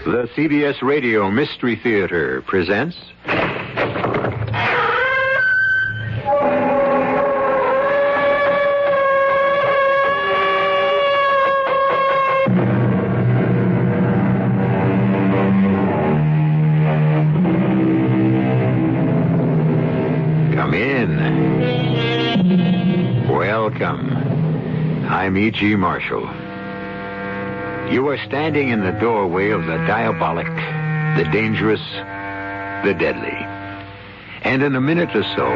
The CBS Radio Mystery Theater presents... Come in. Welcome. I'm E.G. Marshall. You are standing in the doorway of the diabolic, the dangerous, the deadly. And in a minute or so,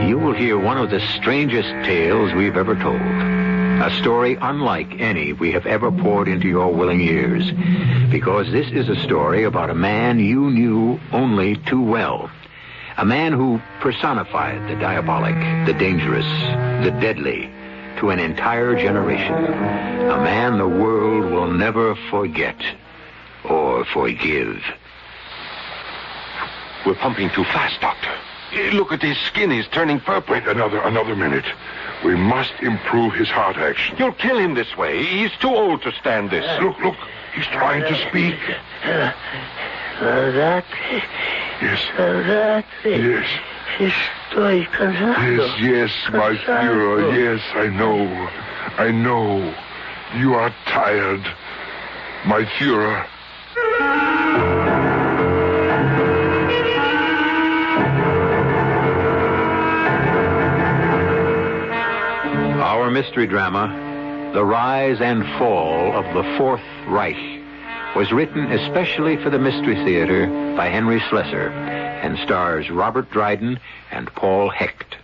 you will hear one of the strangest tales we've ever told. A story unlike any we have ever poured into your willing ears. Because this is a story about a man you knew only too well. A man who personified the diabolic, the dangerous, the deadly, to an entire generation. A man the world will never forget or forgive. We're pumping too fast, Doctor. Look at his skin. He's turning purple. Wait, another minute. We must improve his heart action. You'll kill him this way. He's too old to stand this. Look. He's trying to speak. Yes. Yes. Yes, my Führer. Yes, I know. You are tired, my Führer. Our mystery drama, The Rise and Fall of the Fourth Reich, was written especially for the Mystery Theater by Henry Slessor and stars Robert Dryden and Paul Hecht.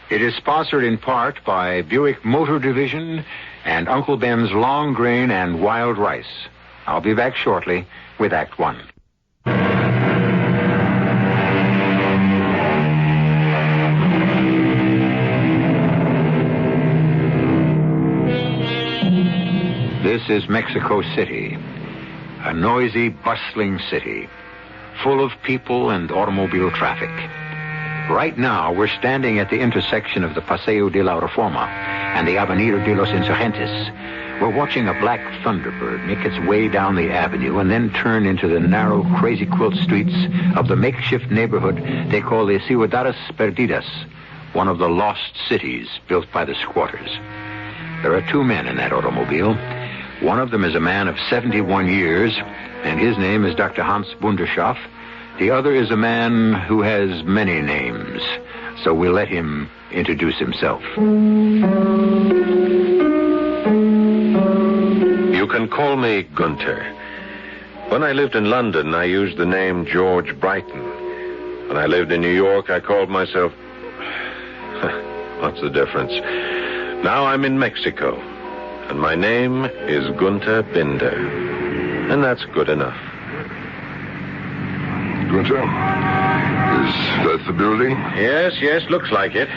It is sponsored in part by Buick Motor Division and Uncle Ben's Long Grain and Wild Rice. I'll be back shortly with Act One. This is Mexico City, a noisy, bustling city, full of people and automobile traffic. Right now, we're standing at the intersection of the Paseo de la Reforma and the Avenida de los Insurgentes. We're watching a black Thunderbird make its way down the avenue and then turn into the narrow, crazy quilt streets of the makeshift neighborhood they call the Ciudades Perdidas, one of the lost cities built by the squatters. There are two men in that automobile. One of them is a man of 71 years, and his name is Dr. Hans Bunderschoff. The other is a man who has many names, so we'll let him introduce himself. You can call me Gunther. When I lived in London, I used the name George Brighton. When I lived in New York, I called myself... What's the difference? Now I'm in Mexico, and my name is Gunther Binder. And that's good enough. Gunther, is that the building? Yes, looks like it.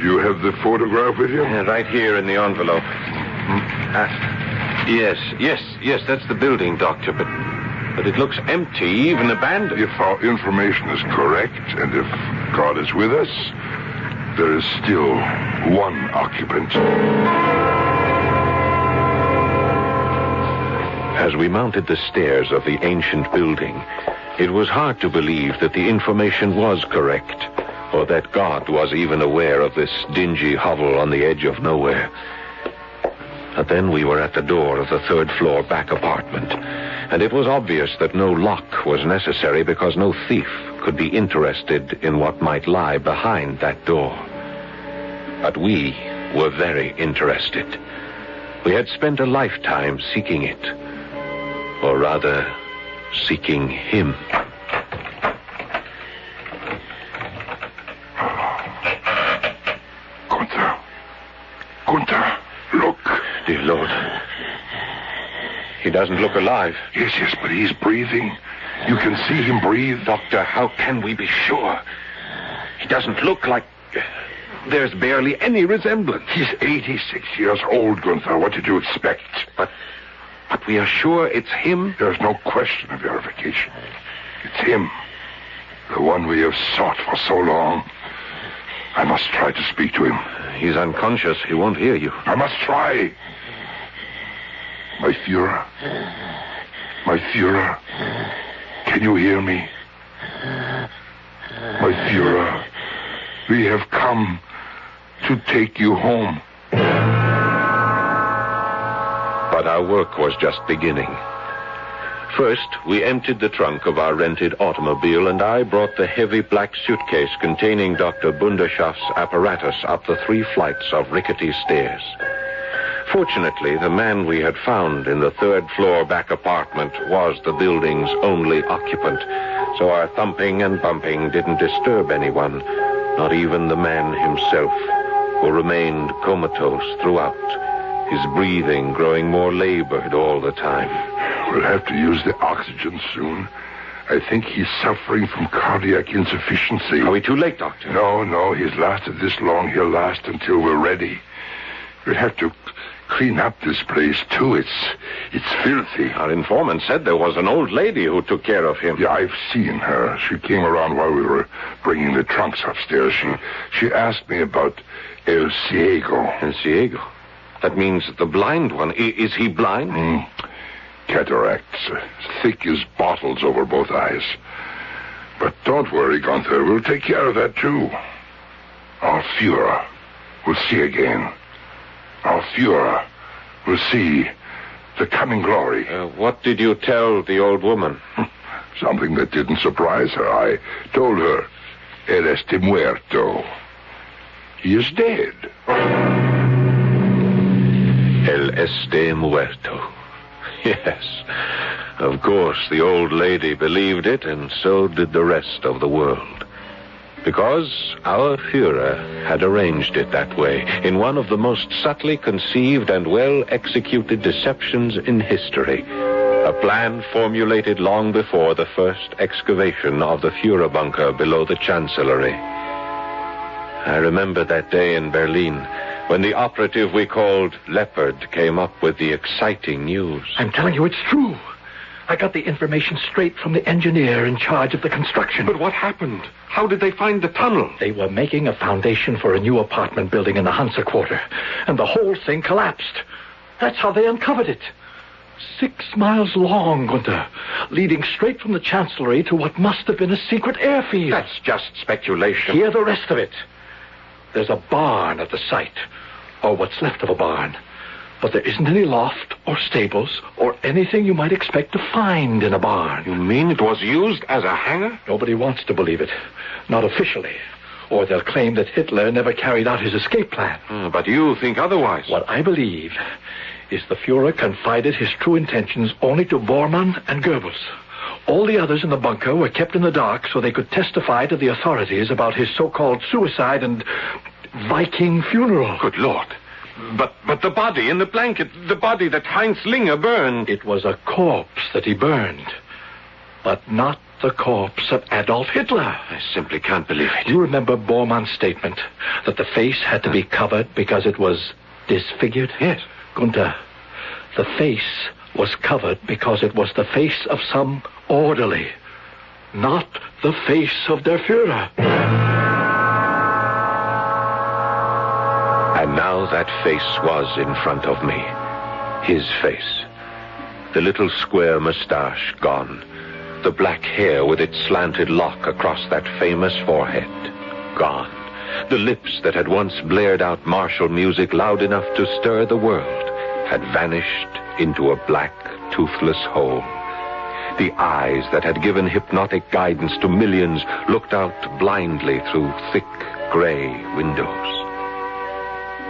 Do you have the photograph with you? Right here in the envelope. Yes, that's the building, Doctor, but it looks empty, even abandoned. If our information is correct, and if God is with us, there is still one occupant. As we mounted the stairs of the ancient building, it was hard to believe that the information was correct, or that God was even aware of this dingy hovel on the edge of nowhere. But then we were at the door of the third-floor back apartment, and it was obvious that no lock was necessary because no thief could be interested in what might lie behind that door. But we were very interested. We had spent a lifetime seeking it. Or rather, seeking him. Gunther, look. Dear Lord. He doesn't look alive. Yes, but he's breathing. You can see him breathe. Doctor, how can we be sure? He doesn't look like... There's barely any resemblance. He's 86 years old, Gunther. What did you expect? But we are sure it's him? There's no question of verification. It's him. The one we have sought for so long. I must try to speak to him. He's unconscious. He won't hear you. I must try. My Führer. Can you hear me? My Führer, we have come to take you home. But our work was just beginning. First, we emptied the trunk of our rented automobile, and I brought the heavy black suitcase containing Dr. Bunderschaft's apparatus up the 3 flights of rickety stairs. Fortunately, the man we had found in the 3rd floor back apartment was the building's only occupant, so our thumping and bumping didn't disturb anyone, not even the man himself, who remained comatose throughout, his breathing growing more labored all the time. We'll have to use the oxygen soon. I think he's suffering from cardiac insufficiency. Are we too late, Doctor? No. He's lasted this long. He'll last until we're ready. We'll have to clean up this place, too. It's filthy. Our informant said there was an old lady who took care of him. Yeah, I've seen her. She came around while we were bringing the trunks upstairs. She asked me about El Ciego. El Ciego? That means the blind one. Is he blind? Cataracts, thick as bottles over both eyes. But don't worry, Gunther. We'll take care of that, too. Our Führer will see again. Our Führer will see the coming glory. What did you tell the old woman? Something that didn't surprise her. I told her, El este muerto. He is dead. El este muerto. Yes, of course, the old lady believed it, and so did the rest of the world. Because our Führer had arranged it that way, in one of the most subtly conceived and well-executed deceptions in history. A plan formulated long before the first excavation of the Führer bunker below the Chancellery. I remember that day in Berlin, when the operative we called Leopard came up with the exciting news. I'm telling you, it's true. I got the information straight from the engineer in charge of the construction. But what happened? How did they find the tunnel? They were making a foundation for a new apartment building in the Hansa Quarter, and the whole thing collapsed. That's how they uncovered it. 6 miles long, Gunther, leading straight from the Chancellery to what must have been a secret airfield. That's just speculation. Hear the rest of it. There's a barn at the site, or what's left of a barn. But there isn't any loft or stables or anything you might expect to find in a barn. You mean it was used as a hangar? Nobody wants to believe it. Not officially. Or they'll claim that Hitler never carried out his escape plan. But you think otherwise. What I believe is the Führer confided his true intentions only to Bormann and Goebbels. All the others in the bunker were kept in the dark so they could testify to the authorities about his so-called suicide and Viking funeral. Good Lord. But the body in the blanket, the body that Heinz Linger burned. It was a corpse that he burned, but not the corpse of Adolf Hitler. I simply can't believe it. You remember Bormann's statement that the face had to be covered because it was disfigured? Yes. Gunther, the face was covered because it was the face of some orderly, not the face of der Führer. And now that face was in front of me. His face. The little square mustache gone. The black hair with its slanted lock across that famous forehead gone. The lips that had once blared out martial music loud enough to stir the world had vanished into a black, toothless hole. The eyes that had given hypnotic guidance to millions looked out blindly through thick, gray windows.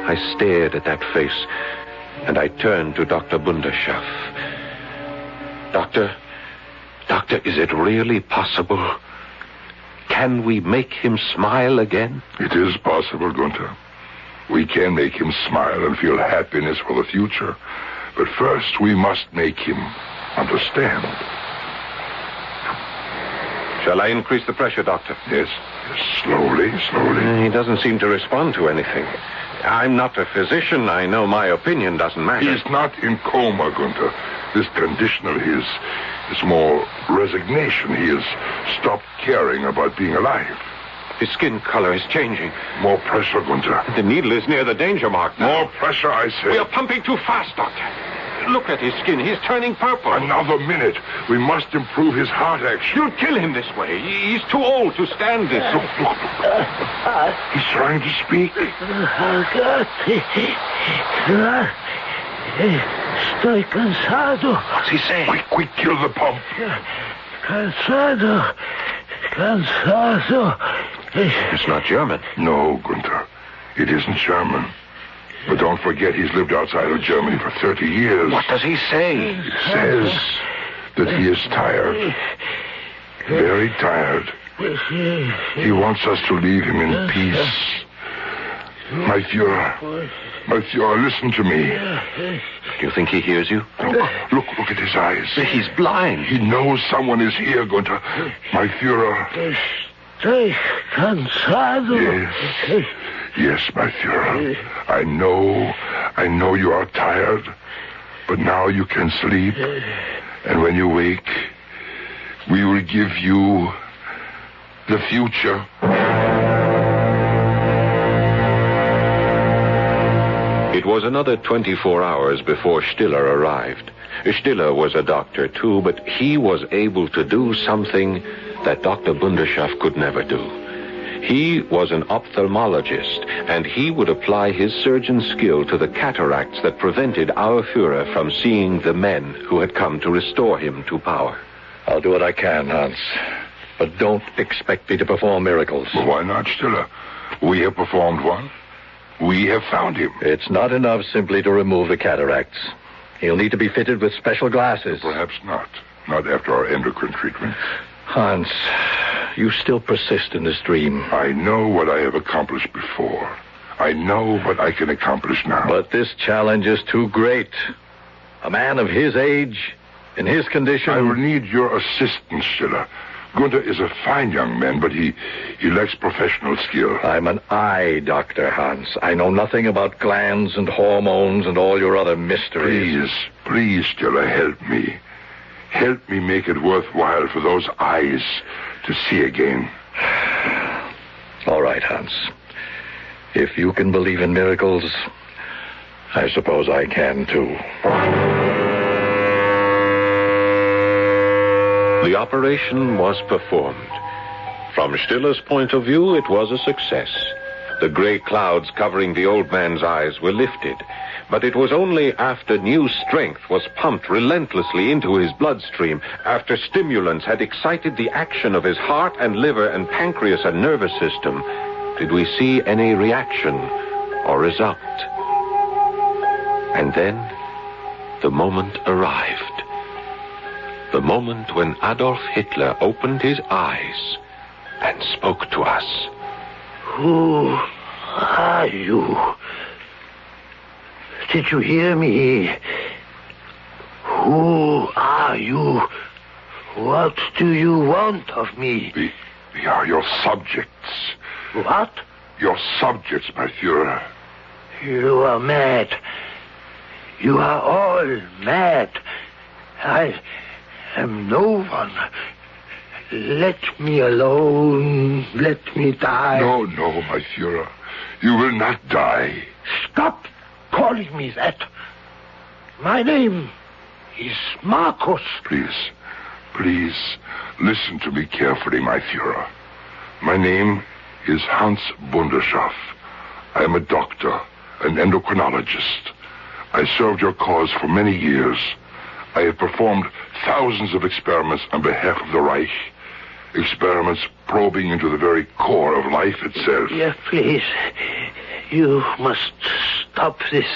I stared at that face, and I turned to Dr. Bunderschaft. Doctor, is it really possible? Can we make him smile again? It is possible, Gunther. We can make him smile and feel happiness for the future. But first, we must make him understand. Shall I increase the pressure, Doctor? Yes, slowly. He doesn't seem to respond to anything. I'm not a physician. I know my opinion doesn't matter. He's not in coma, Gunther. This condition of his is more resignation. He has stopped caring about being alive. His skin color is changing. More pressure, Gunther. The needle is near the danger mark now. More pressure, I say. We are pumping too fast, Doctor. Look at his skin. He's turning purple. Another minute. We must improve his heart action. You'll kill him this way. He's too old to stand this. Look. He's trying to speak. Estoy cansado. What's he saying? Quick, kill the pump. Cansado. It's not German. No, Gunther. It isn't German. But don't forget he's lived outside of Germany for 30 years. What does he say? He says that he is tired. Very tired. He wants us to leave him in peace. My Führer, listen to me. Do you think he hears you? Look at his eyes. He's blind. He knows someone is here, Gunther. My Führer. Estoy cansado. Yes, my Führer. I know you are tired, but now you can sleep. And when you wake, we will give you the future. It was another 24 hours before Stiller arrived. Stiller was a doctor, too, but he was able to do something that Dr. Bunderschaft could never do. He was an ophthalmologist, and he would apply his surgeon skill to the cataracts that prevented our Führer from seeing the men who had come to restore him to power. I'll do what I can, Hans. But don't expect me to perform miracles. Well, why not, Stiller? We have performed one. We have found him. It's not enough simply to remove the cataracts. He'll need to be fitted with special glasses. Perhaps not. Not after our endocrine treatment. Hans, you still persist in this dream. I know what I have accomplished before. I know what I can accomplish now. But this challenge is too great. A man of his age, in his condition... I will need your assistance, Stiller. Gunther is a fine young man, but he lacks professional skill. I'm an eye doctor, Hans. I know nothing about glands and hormones and all your other mysteries. Please, Stiller, help me. Help me make it worthwhile for those eyes to see again. All right, Hans. If you can believe in miracles, I suppose I can, too. The operation was performed. From Stiller's point of view, it was a success. The gray clouds covering the old man's eyes were lifted, but it was only after new strength was pumped relentlessly into his bloodstream, after stimulants had excited the action of his heart and liver and pancreas and nervous system, did we see any reaction or result. And then the moment arrived. The moment when Adolf Hitler opened his eyes and spoke to us. Who are you? Did you hear me? Who are you? What do you want of me? We are your subjects. What? Your subjects, my Führer. You are mad. You are all mad. I am no one. Let me alone. Let me die. No, my Führer. You will not die. Stop calling me that. My name is Marcus. Please, listen to me carefully, my Führer. My name is Hans Bunderschaft. I am a doctor, an endocrinologist. I served your cause for many years. I have performed thousands of experiments on behalf of the Reich. Experiments probing into the very core of life itself. Yeah, please. You must stop this.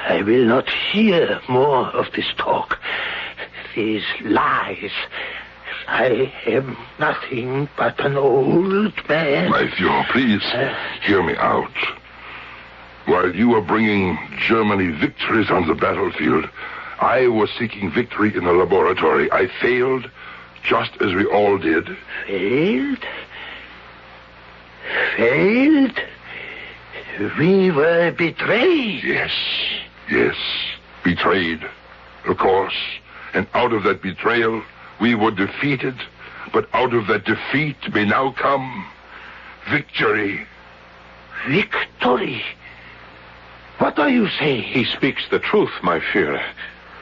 I will not hear more of this talk. These lies. I am nothing but an old man. My Führer, please, hear me out. While you were bringing Germany victories on the battlefield, I was seeking victory in the laboratory. I failed, just as we all did. Failed? Failed? We were betrayed. Yes, betrayed, of course. And out of that betrayal, we were defeated. But out of that defeat may now come victory. Victory? What are you saying? He speaks the truth, my Führer.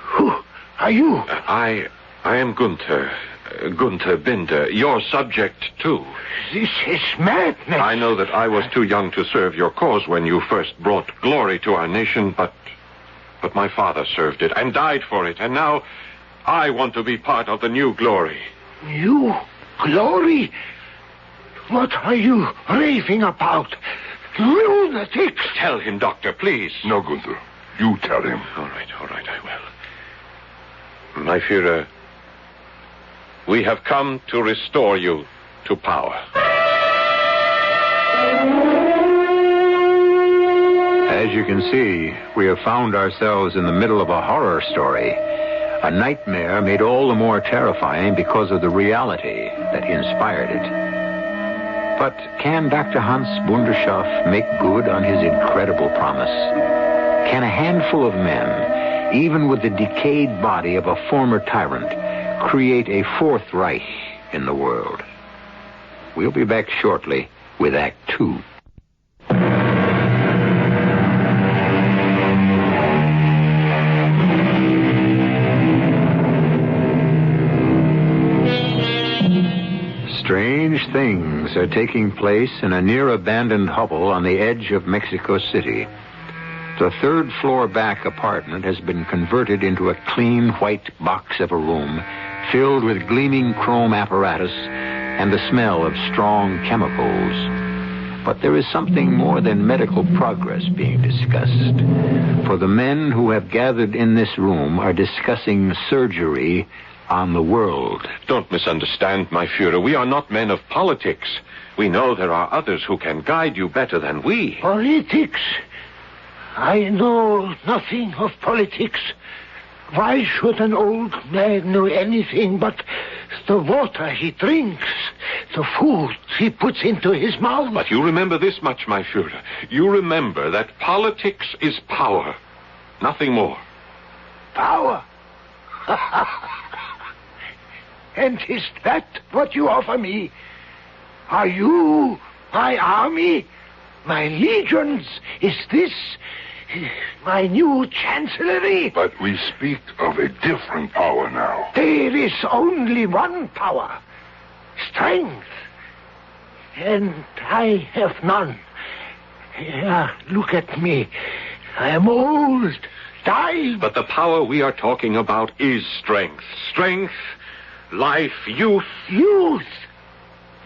Who are you? I am Gunther. Gunther Binder, your subject, too. This is madness. I know that I was too young to serve your cause when you first brought glory to our nation, but my father served it and died for it, and now I want to be part of the new glory. New glory? What are you raving about? Lunatics! Tell him, Doctor, please. No, Gunther. You tell him. All right, I will. My Führer, we have come to restore you to power. As you can see, we have found ourselves in the middle of a horror story. A nightmare made all the more terrifying because of the reality that inspired it. But can Dr. Hans Bunderschoff make good on his incredible promise? Can a handful of men, even with the decayed body of a former tyrant, create a fourth Reich in the world? We'll be back shortly with Act 2. Strange things are taking place in a near-abandoned hovel on the edge of Mexico City. The third-floor back apartment has been converted into a clean white box of a room filled with gleaming chrome apparatus and the smell of strong chemicals. But there is something more than medical progress being discussed. For the men who have gathered in this room are discussing surgery on the world. Don't misunderstand, my Führer. We are not men of politics. We know there are others who can guide you better than we. Politics? I know nothing of politics. Why should an old man know anything but the water he drinks, the food he puts into his mouth? But you remember this much, my Führer. You remember that politics is power. Nothing more. Power? And is that what you offer me? Are you my army? My legions? Is this my new chancellery? But we speak of a different power now. There is only one power. Strength. And I have none. Look at me. I am old, dying. But the power we are talking about is strength. Strength, life, youth. Youth?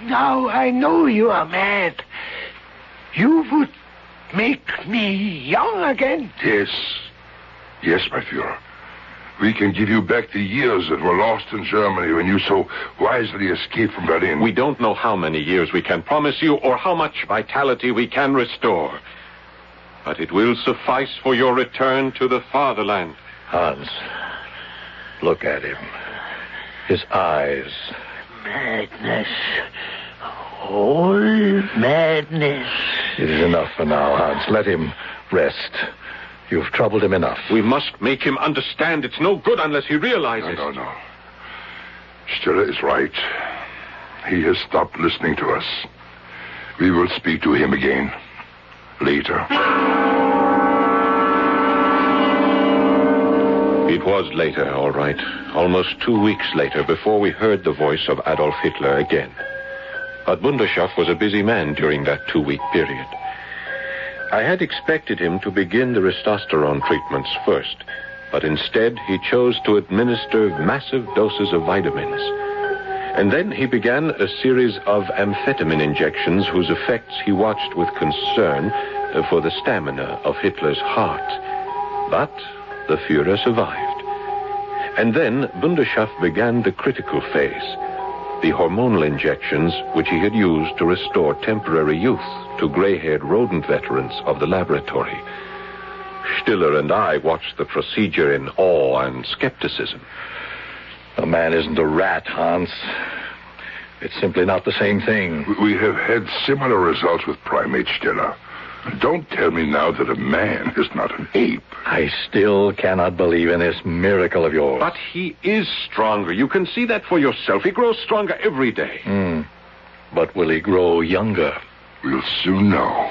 Now I know you are mad. You would make me young again? Yes. Yes, my Führer. We can give you back the years that were lost in Germany when you so wisely escaped from Berlin. We don't know how many years we can promise you or how much vitality we can restore. But it will suffice for your return to the fatherland. Hans, look at him. His eyes. Madness. All madness. It is enough for now, Hans. Let him rest. You've troubled him enough. We must make him understand it's no good unless he realizes. No. Stiller is right. He has stopped listening to us. We will speak to him again later. It was later, all right. Almost 2 weeks later before we heard the voice of Adolf Hitler again. But Bunderschoff was a busy man during that 2-week period. I had expected him to begin the testosterone treatments first, but instead he chose to administer massive doses of vitamins. And then he began a series of amphetamine injections whose effects he watched with concern for the stamina of Hitler's heart. But the Führer survived. And then Bunderschoff began the critical phase, the hormonal injections which he had used to restore temporary youth to gray-haired rodent veterans of the laboratory. Stiller and I watched the procedure in awe and skepticism. A man isn't a rat, Hans. It's simply not the same thing. We have had similar results with primates, Stiller. Don't tell me now that a man is not an ape. I still cannot believe in this miracle of yours. But he is stronger. You can see that for yourself. He grows stronger every day. But will he grow younger? We'll soon know.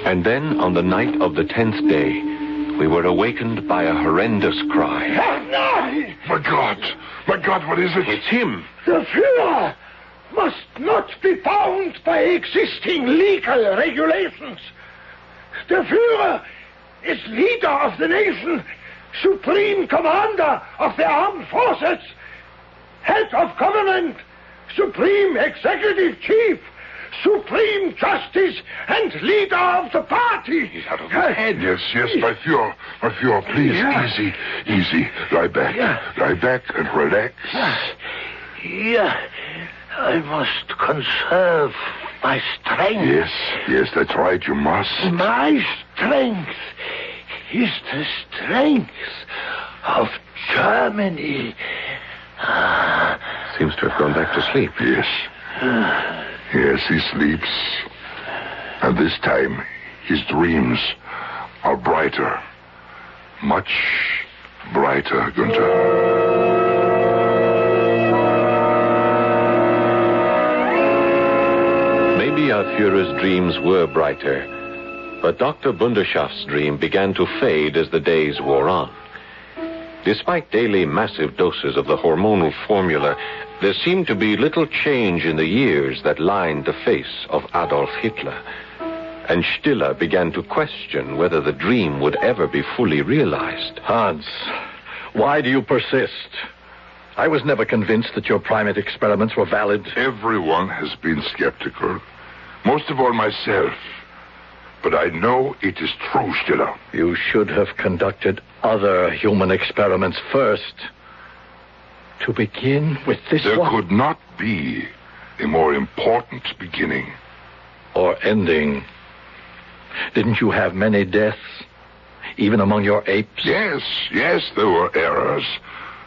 And then, on the night of the 10th day, we were awakened by a horrendous cry. My God! My God, what is it? It's him. The Führer must not be bound by existing legal regulations. The Führer is leader of the nation, supreme commander of the armed forces, head of government, supreme executive chief, supreme justice, and leader of the party. He's out of his head. Yes, my Führer. My Führer, please, easy. Lie back. Lie back and relax. I must conserve my strength. Yes, that's right, you must. My strength is the strength of Germany. Seems to have gone back to sleep. Yes, he sleeps. And this time, his dreams are brighter. Much brighter, Günther. Maybe our Führer's dreams were brighter, but Dr. Bunderschaft's dream began to fade as the days wore on. Despite daily massive doses of the hormonal formula, there seemed to be little change in the years that lined the face of Adolf Hitler. And Stiller began to question whether the dream would ever be fully realized. Hans, why do you persist? I was never convinced that your primate experiments were valid. Everyone has been skeptical. Most of all myself. But I know it is true, Stiller. You should have conducted other human experiments first. To begin with this There one. could not be a more important beginning. Or ending. Didn't you have many deaths? Even among your apes? Yes, there were errors.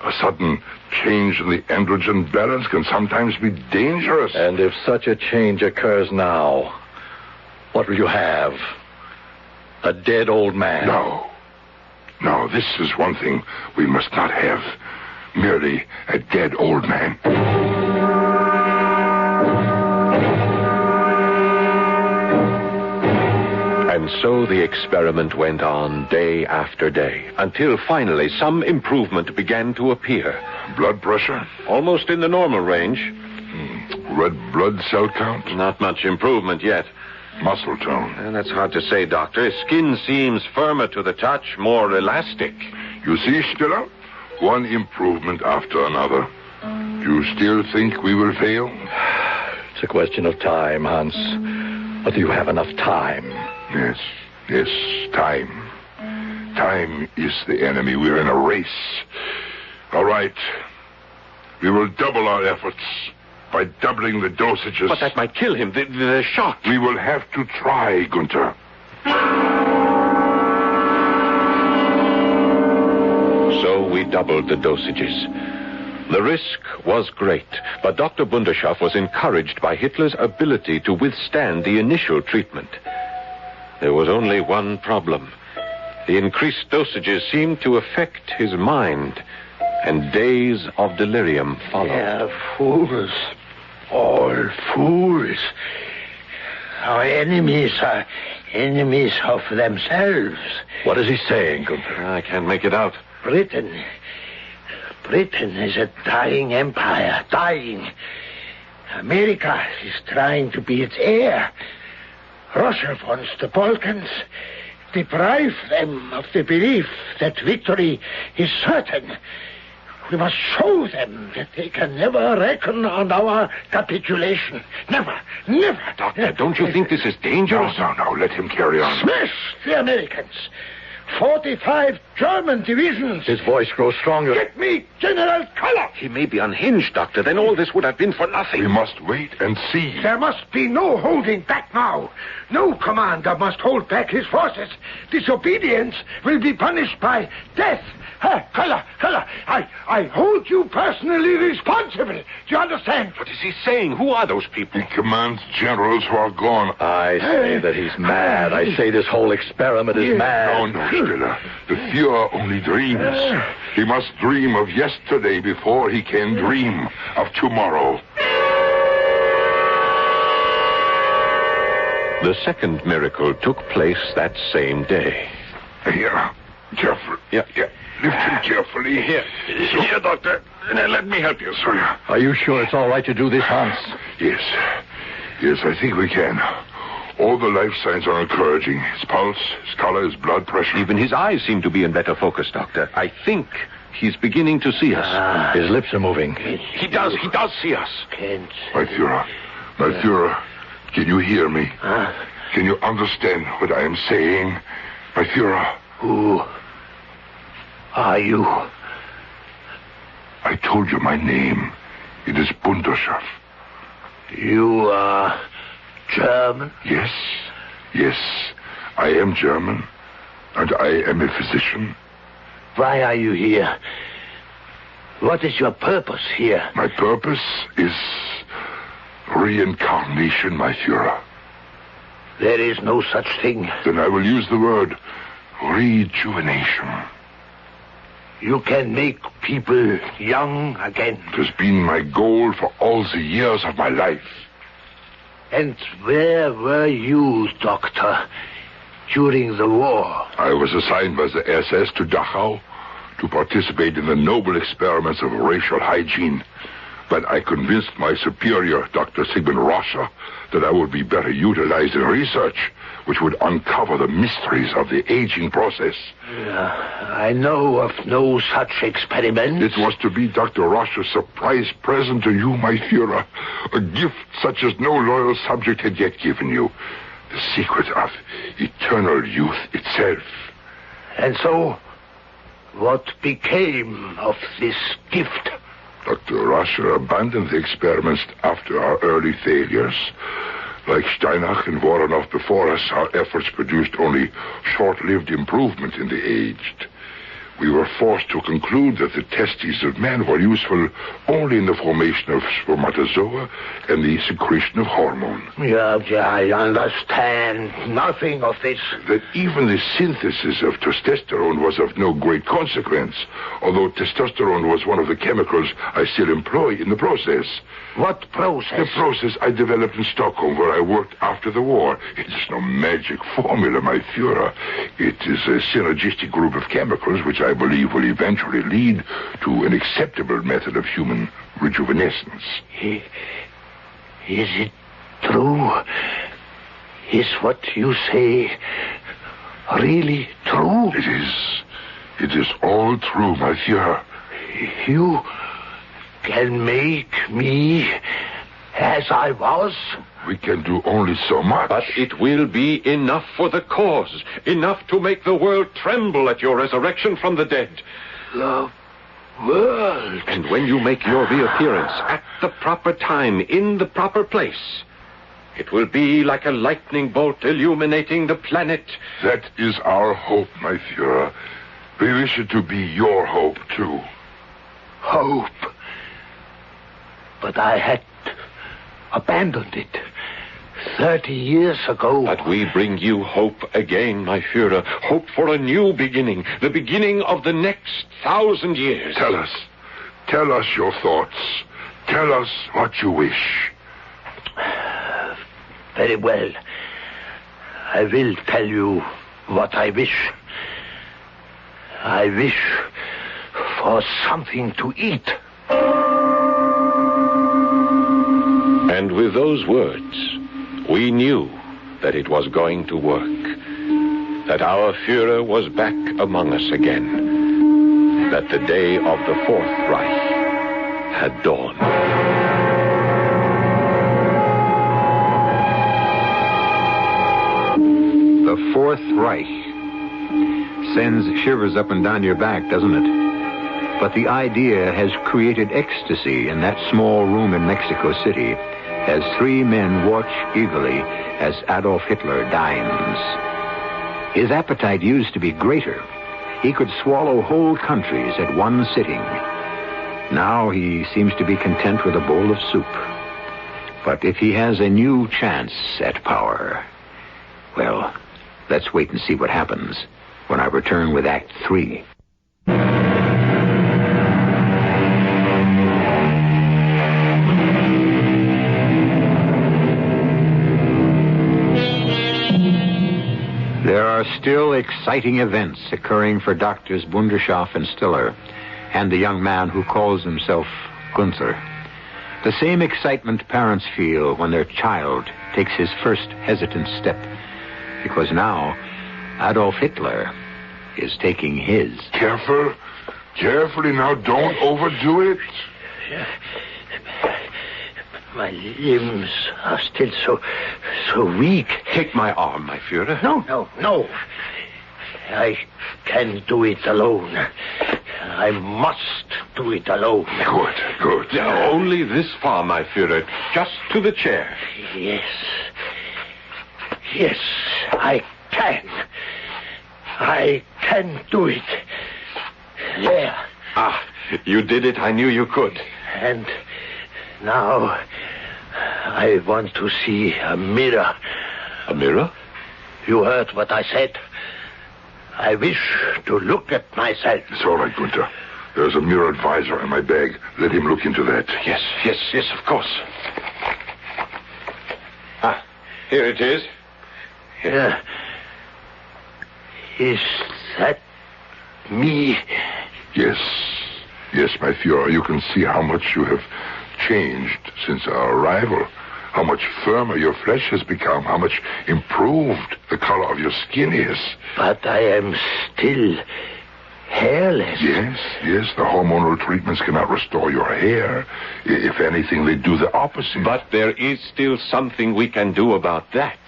A sudden change in the androgen balance can sometimes be dangerous. And if such a change occurs now, what will you have? A dead old man? No, this is one thing we must not have. Merely a dead old man. And so the experiment went on day after day, until finally some improvement began to appear. Blood pressure? Almost in the normal range. Red blood cell count? Not much improvement yet. Muscle tone? And that's hard to say, Doctor. His skin seems firmer to the touch, more elastic. You see, Stiller? One improvement after another. Do you still think we will fail? It's a question of time, Hans. But do you have enough time? Yes, time. Time is the enemy. We're in a race. All right. We will double our efforts by doubling the dosages. But that might kill him. The shock. We will have to try, Günther. So we doubled the dosages. The risk was great, but Dr. Bunderschaft was encouraged by Hitler's ability to withstand the initial treatment. There was only one problem. The increased dosages seemed to affect his mind, and days of delirium followed. They're fools. All fools. Our enemies are enemies of themselves. What is he saying, Gunther? I can't make it out. Britain is a dying empire. Dying. America is trying to be its heir. Russia wants the Balkans. Deprive them of the belief that victory is certain. We must show them that they can never reckon on our capitulation. Never. Doctor, don't you think this is dangerous? No. Let him carry on. Smash the Americans. 45 German divisions. His voice grows stronger. Get me General Koller. He may be unhinged, Doctor. Then all this would have been for nothing. We must wait and see. There must be no holding back now. No commander must hold back his forces. Disobedience will be punished by death. Koller, I hold you personally responsible. Do you understand? What is he saying? Who are those people? He commands generals who are gone. I say that he's mad. I say this whole experiment is mad. No, Stiller. The Führer only dreams. He must dream of yesterday before he can dream of tomorrow. The second miracle took place that same day. Here, careful. Yeah. Lift him carefully. Here, Doctor. Let me help you. Sorry. Are you sure it's all right to do this, Hans? Yes. Yes, I think we can. All the life signs are encouraging. His pulse, his color, his blood pressure. Even his eyes seem to be in better focus, Doctor. I think he's beginning to see us. His lips are moving. He does see us. My Führer, can you hear me? Can you understand what I am saying? My Führer. Who are you? I told you my name. It is Bunderschaft. You are German? Yes. I am German. And I am a physician. Why are you here? What is your purpose here? My purpose is reincarnation, my Führer. There is no such thing. Then I will use the word rejuvenation. You can make people young again. It has been my goal for all the years of my life. And where were you, Doctor, during the war? I was assigned by the SS to Dachau to participate in the noble experiments of racial hygiene. But I convinced my superior, Dr. Sigmund Roscher, that I would be better utilized in research, which would uncover the mysteries of the aging process. I know of no such experiment. It was to be Dr. Roscher's surprise present to you, my Führer. A gift such as no loyal subject had yet given you. The secret of eternal youth itself. And so, what became of this gift? Dr. Roscher abandoned the experiments after our early failures. Like Steinach and Voronov before us, our efforts produced only short-lived improvement in the aged. We were forced to conclude that the testes of man were useful only in the formation of spermatozoa and the secretion of hormone. Yeah, I understand nothing of this. That even the synthesis of testosterone was of no great consequence, although testosterone was one of the chemicals I still employ in the process. What process? The process I developed in Stockholm, where I worked after the war. It is no magic formula, my Führer. It is a synergistic group of chemicals which I believe will eventually lead to an acceptable method of human rejuvenescence. Is it true? Is what you say really true? It is. It is all true, my Führer. You can make me as I was? We can do only so much. But it will be enough for the cause. Enough to make the world tremble at your resurrection from the dead. The world? And when you make your reappearance at the proper time, in the proper place, it will be like a lightning bolt illuminating the planet. That is our hope, my Führer. We wish it to be your hope, too. Hope? But I had abandoned it 30 years ago. But we bring you hope again, my Führer. Hope for a new beginning. The beginning of the next 1,000 years. Tell us. Tell us your thoughts. Tell us what you wish. Very well. I will tell you what I wish. I wish for something to eat. And with those words, we knew that it was going to work. That our Führer was back among us again. That the day of the Fourth Reich had dawned. The Fourth Reich sends shivers up and down your back, doesn't it? But the idea has created ecstasy in that small room in Mexico City as three men watch eagerly as Adolf Hitler dines. His appetite used to be greater. He could swallow whole countries at one sitting. Now he seems to be content with a bowl of soup. But if he has a new chance at power, well, let's wait and see what happens when I return with Act 3. still exciting events occurring for Doctors Bunderschaff and Stiller and the young man who calls himself Gunther. The same excitement parents feel when their child takes his first hesitant step, because now Adolf Hitler is taking his. Carefully now, don't overdo it. My limbs are still so weak. Take my arm, my Führer. No. I can't do it alone. I must do it alone. Good. Now, only this far, my Führer. Just to the chair. Yes, I can. I can do it. There. Ah, you did it. I knew you could. And now I want to see a mirror. A mirror? You heard what I said. I wish to look at myself. It's all right, Gunther. There's a mirror advisor in my bag. Let him look into that. Yes, of course. Ah, here it is. Here. Is that me? Yes, my Führer. You can see how much you have changed since our arrival. How much firmer your flesh has become. How much improved the color of your skin is. But I am still hairless. Yes. The hormonal treatments cannot restore your hair. If anything, they do the opposite. But there is still something we can do about that.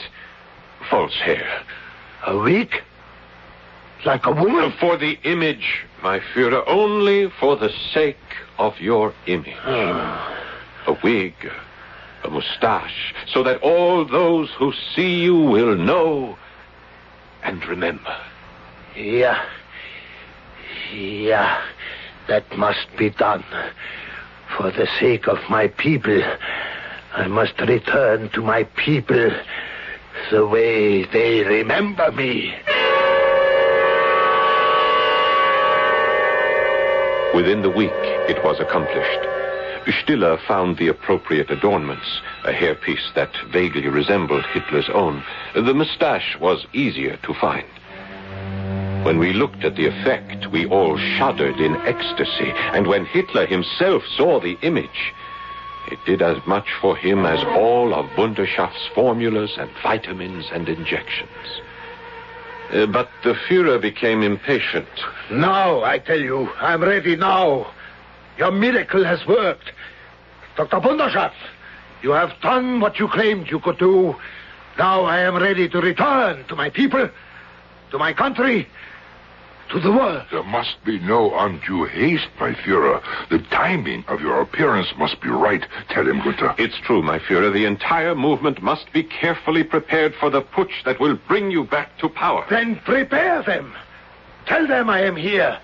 False hair. A wig? Like a woman? For the image, my Führer. Only for the sake of your image. A wig, a mustache, so that all those who see you will know and remember. Yeah, that must be done. For the sake of my people, I must return to my people the way they remember me. Within the week, it was accomplished. Stiller found the appropriate adornments, a hairpiece that vaguely resembled Hitler's own. The mustache was easier to find. When we looked at the effect, we all shuddered in ecstasy, and when Hitler himself saw the image, it did as much for him as all of Bunderschaft's formulas and vitamins and injections. But the Führer became impatient. Now, I tell you, I'm ready now. Your miracle has worked. Dr. Bunderschaft, you have done what you claimed you could do. Now I am ready to return to my people, to my country, to the world. There must be no undue haste, my Führer. The timing of your appearance must be right. Tell him, Gunther. It's true, my Führer. The entire movement must be carefully prepared for the putsch that will bring you back to power. Then prepare them. Tell them I am here.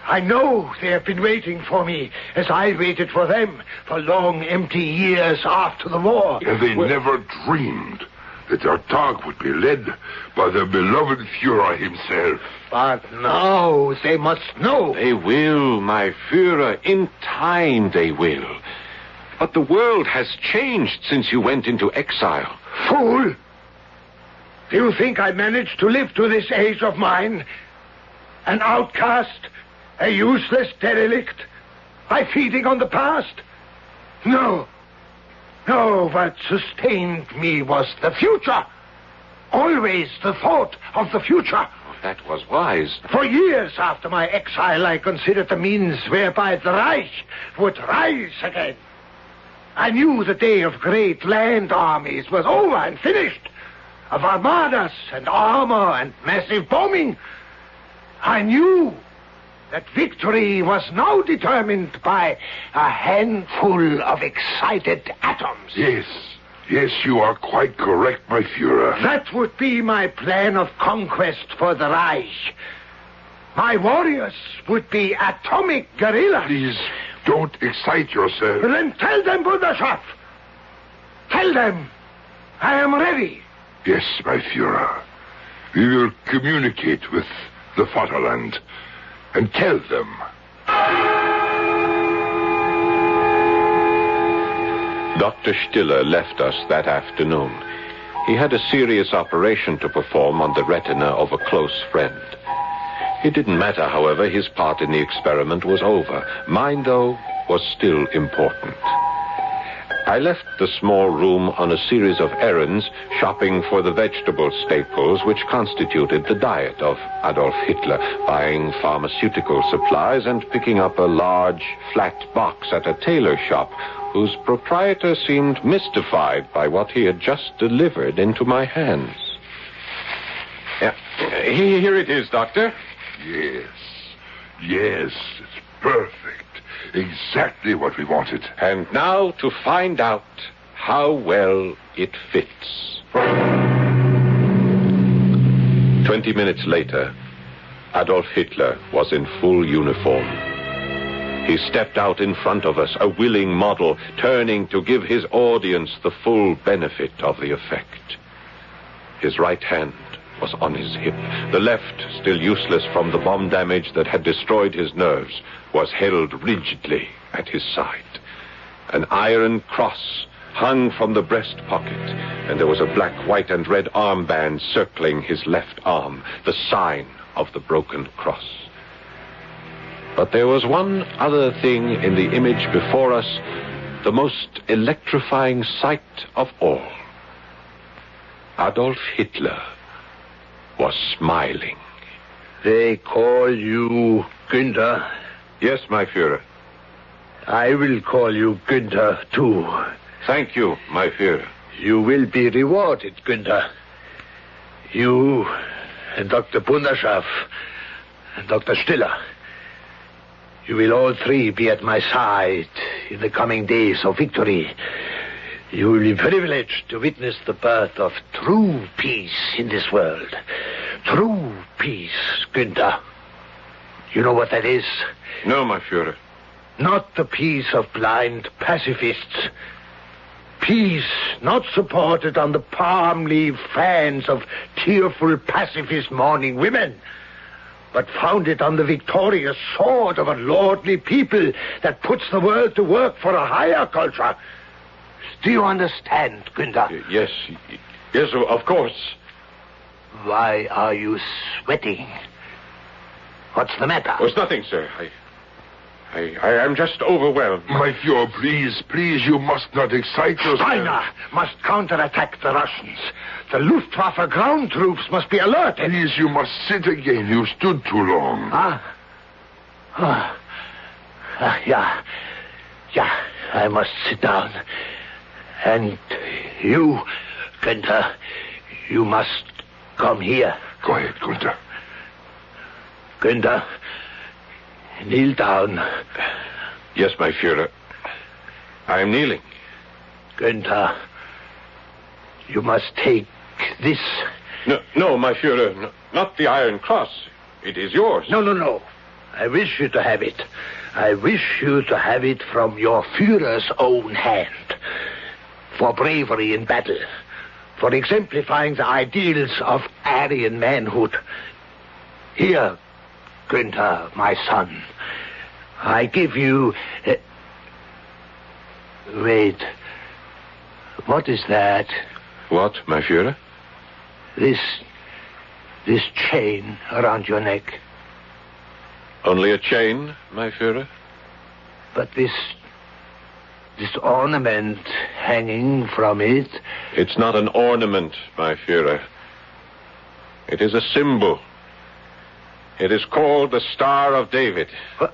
I know they have been waiting for me, as I waited for them for long, empty years after the war. And they never dreamed that our talk would be led by the beloved Führer himself. But now they must know. They will, my Führer. In time they will. But the world has changed since you went into exile. Fool! Do you think I managed to live to this age of mine? An outcast? A useless derelict? By feeding on the past? No, what sustained me was the future. Always the thought of the future. That was wise. For years after my exile, I considered the means whereby the Reich would rise again. I knew the day of great land armies was over and finished, of armadas and armor and massive bombing. I knew that victory was now determined by a handful of excited atoms. Yes, you are quite correct, my Führer. That would be my plan of conquest for the Reich. My warriors would be atomic guerrillas. Please, don't excite yourself. Then tell them, Bunderschaft. Tell them I am ready. Yes, my Führer. We will communicate with the Vaterland and tell them. Dr. Stiller left us that afternoon. He had a serious operation to perform on the retina of a close friend. It didn't matter, however, his part in the experiment was over. Mine, though, was still important. I left the small room on a series of errands, shopping for the vegetable staples which constituted the diet of Adolf Hitler, buying pharmaceutical supplies and picking up a large, flat box at a tailor shop whose proprietor seemed mystified by what he had just delivered into my hands. Yeah, here it is, Doctor. Yes, it's perfect. Exactly what we wanted. And now to find out how well it fits. 20 minutes later, Adolf Hitler was in full uniform. He stepped out in front of us, a willing model, turning to give his audience the full benefit of the effect. His right hand was on his hip. The left, still useless from the bomb damage that had destroyed his nerves, was held rigidly at his side. An iron cross hung from the breast pocket, and there was a black, white, and red armband circling his left arm, the sign of the broken cross. But there was one other thing in the image before us, the most electrifying sight of all. Adolf Hitler was smiling. They call you Günther. Yes, my Führer. I will call you Günther, too. Thank you, my Führer. You will be rewarded, Günther. You and Dr. Bunderschaff and Dr. Stiller. You will all three be at my side in the coming days of victory. You will be privileged to witness the birth of true peace in this world. True peace, Günther. You know what that is? No, my Führer. Not the peace of blind pacifists. Peace not supported on the palm leaf fans of tearful pacifist mourning women, but founded on the victorious sword of a lordly people that puts the world to work for a higher culture. Do you understand, Günther? Yes, of course. Why are you sweating? What's the matter? Oh, it's nothing, sir. I am just overwhelmed. My Führer, please, you must not excite yourself. Steiner must counterattack the Russians. The Luftwaffe ground troops must be alerted. Please, you must sit again. You stood too long. Yeah, I must sit down. And you, Günther, you must come here. Go ahead, Günther. Günther, kneel down. Yes, my Führer. I am kneeling. Günther, you must take this. No, my Führer, no, not the Iron Cross. It is yours. No. I wish you to have it. I wish you to have it from your Führer's own hand. For bravery in battle. For exemplifying the ideals of Aryan manhood. Here, Günther, my son, I give you... Wait. What is that? What, my Führer? This chain around your neck. Only a chain, my Führer? But this ornament hanging from it... It's not an ornament, my Führer. It is a symbol. It is called the Star of David. What?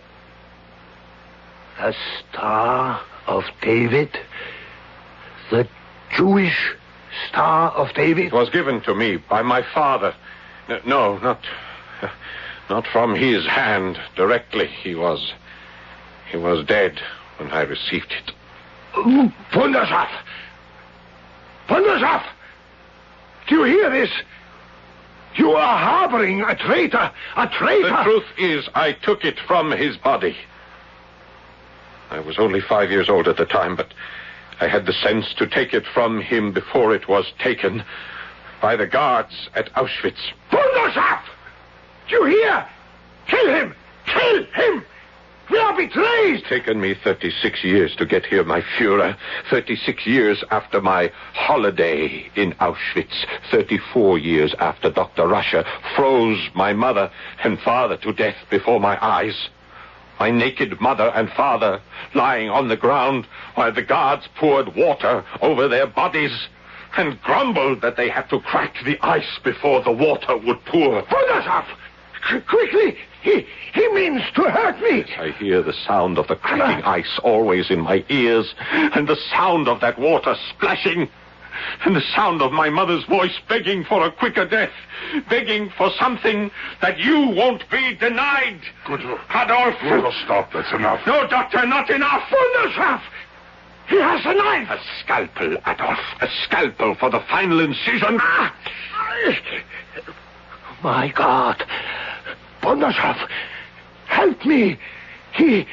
A Star of David? The Jewish Star of David? It was given to me by my father. No, not from his hand directly. He was dead when I received it. Bunderschaff! Do you hear this? You are harboring a traitor! The truth is, I took it from his body. I was only 5 years old at the time, but I had the sense to take it from him before it was taken by the guards at Auschwitz. Bunderschaff! Do you hear? Kill him! We are betrayed! It's taken me 36 years to get here, my Führer. 36 years after my holiday in Auschwitz. 34 years after Dr. Russia froze my mother and father to death before my eyes. My naked mother and father lying on the ground while the guards poured water over their bodies and grumbled that they had to crack the ice before the water would pour. Wunderschaf! Quickly! He means to hurt me! I hear the sound of the cracking ice always in my ears, and the sound of that water splashing, and the sound of my mother's voice begging for a quicker death, begging for something that you won't be denied. Good. Adolf! Good, stop, that's enough. No, Doctor, not enough! Wunderschaf! He has a knife! A scalpel, Adolf. A scalpel for the final incision. My God! Wunderschaf, help me! He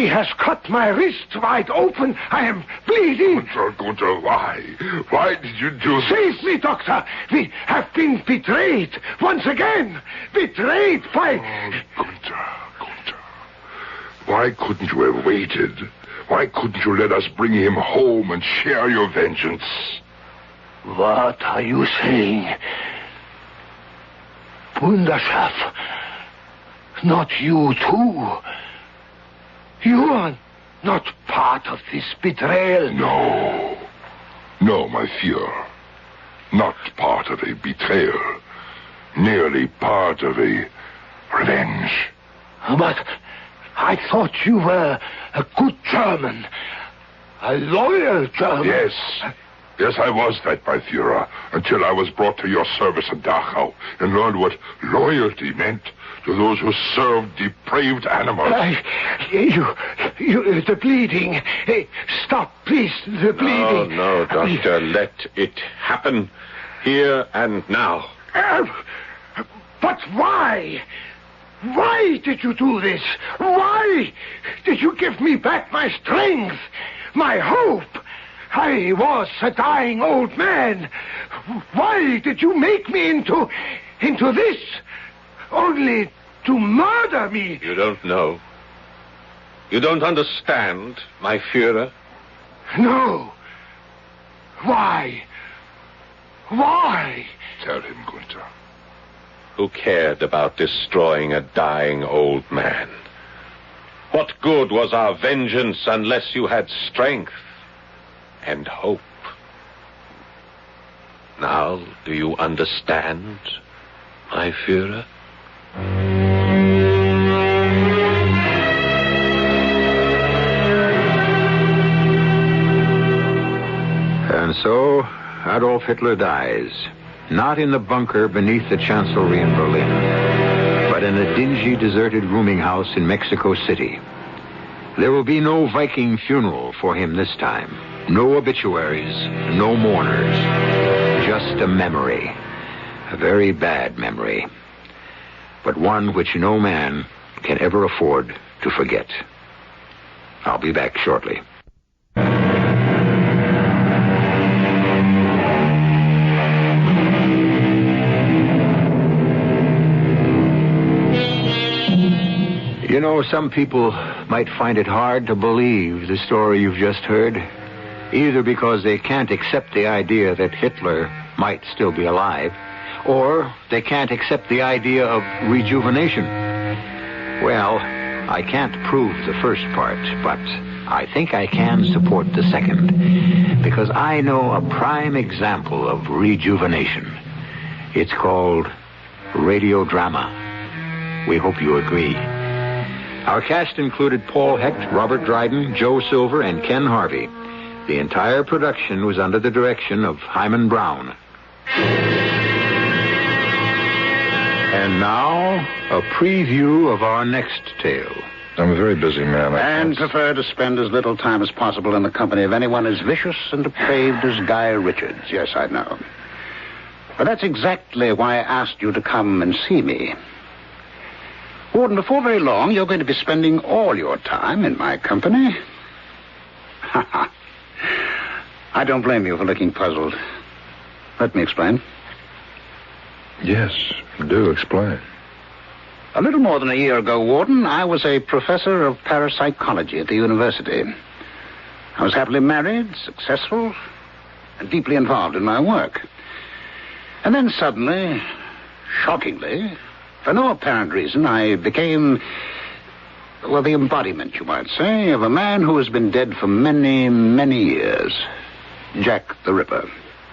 has cut my wrist wide open. I am bleeding. Gunther, why? Why did you do this? Save me, Doctor! We have been betrayed once again! Betrayed by... Oh, Gunther. Why couldn't you have waited? Why couldn't you let us bring him home and share your vengeance? What are you saying? Wunderschaf, not you too. You are not part of this betrayal. No, my Führer. Not part of a betrayal. Merely part of a revenge. But I thought you were a good German. A loyal German. Yes, I was that, my Führer, until I was brought to your service in Dachau and learned what loyalty meant to those who served depraved animals. The bleeding. Hey, stop, please, the bleeding. No, Doctor, let it happen here and now. But why? Why did you do this? Why did you give me back my strength, my hope? I was a dying old man. Why did you make me into this? Only to murder me. You don't know. You don't understand, my Führer. No. Why? Why? Tell him, Gunther. Who cared about destroying a dying old man? What good was our vengeance unless you had strength and hope? Now, do you understand, my Führer? And so, Adolf Hitler dies. Not in the bunker beneath the Chancellery in Berlin, but in a dingy, deserted rooming house in Mexico City. There will be no Viking funeral for him this time. No obituaries, no mourners. Just a memory. A very bad memory. But one which no man can ever afford to forget. I'll be back shortly. You know, some people might find it hard to believe the story you've just heard, either because they can't accept the idea that Hitler might still be alive, or they can't accept the idea of rejuvenation. Well, I can't prove the first part, but I think I can support the second, because I know a prime example of rejuvenation. It's called radiodrama. We hope you agree. Our cast included Paul Hecht, Robert Dryden, Joe Silver, and Ken Harvey. The entire production was under the direction of Hyman Brown. And now, a preview of our next tale. I'm a very busy man. And prefer to spend as little time as possible in the company of anyone as vicious and depraved as Guy Richards. Yes, I know. But that's exactly why I asked you to come and see me. Warden, before very long, you're going to be spending all your time in my company. I don't blame you for looking puzzled. Let me explain. Yes, do explain. A little more than a year ago, Warden, I was a professor of parapsychology at the university. I was happily married, successful, and deeply involved in my work. And then suddenly, shockingly, for no apparent reason, I became, well, the embodiment, you might say, of a man who has been dead for many, many years. Jack the Ripper.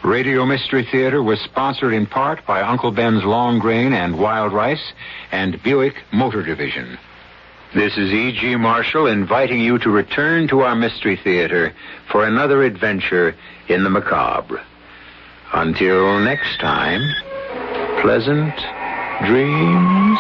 Radio Mystery Theater was sponsored in part by Uncle Ben's Long Grain and Wild Rice and Buick Motor Division. This is E.G. Marshall inviting you to return to our Mystery Theater for another adventure in the macabre. Until next time, pleasant dreams.